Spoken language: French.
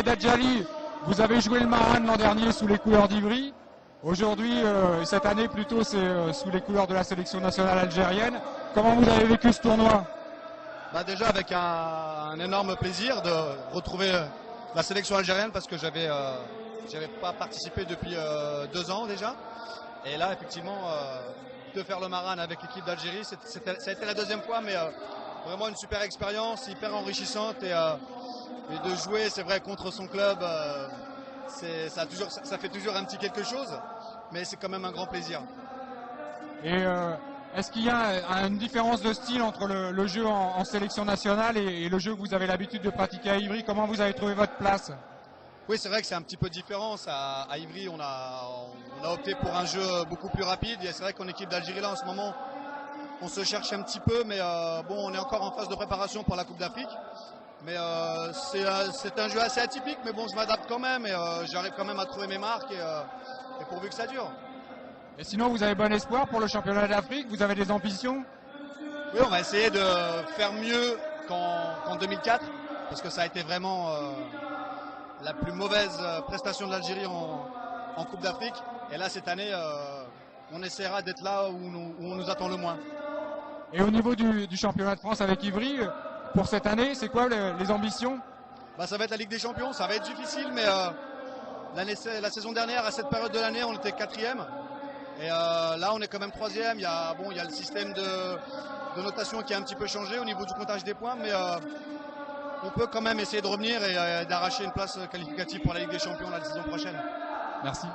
Dadjali, vous avez joué le Maran l'an dernier sous les couleurs d'Ivry. Aujourd'hui, cette année plutôt, c'est sous les couleurs de la sélection nationale algérienne. Comment vous avez vécu ce tournoi? Déjà avec un énorme plaisir de retrouver la sélection algérienne parce que j'avais pas participé depuis 2 ans déjà. Et là, effectivement, de faire le Maran avec l'équipe d'Algérie, ça a été la 2e fois, mais vraiment une super expérience, hyper enrichissante. Et de jouer, c'est vrai, contre son club, ça fait toujours un petit quelque chose, mais c'est quand même un grand plaisir. Et est-ce qu'il y a une différence de style entre le jeu en sélection nationale et le jeu que vous avez l'habitude de pratiquer à Ivry? Comment vous avez trouvé votre place? Oui, c'est vrai que c'est un petit peu différent. À Ivry, on a opté pour un jeu beaucoup plus rapide. Et c'est vrai qu'en équipe d'Algérie, là, en ce moment, on se cherche un petit peu, mais bon, on est encore en phase de préparation pour la Coupe d'Afrique. Mais c'est un jeu assez atypique, mais bon, je m'adapte quand même et j'arrive quand même à trouver mes marques et pourvu que ça dure. Et sinon, vous avez bon espoir pour le championnat d'Afrique? Vous avez des ambitions? Oui, on va essayer de faire mieux qu'en 2004, parce que ça a été vraiment la plus mauvaise prestation de l'Algérie en Coupe d'Afrique. Et là, cette année, on essaiera d'être là où on nous attend le moins. Et au niveau du championnat de France avec Ivry, pour cette année, c'est quoi les ambitions? Ça va être la Ligue des Champions, ça va être difficile, mais la saison dernière, à cette période de l'année, on était 4e. Et là, on est quand même 3e. Il y a le système de notation qui a un petit peu changé au niveau du comptage des points, mais on peut quand même essayer de revenir et d'arracher une place qualificative pour la Ligue des Champions la saison prochaine. Merci.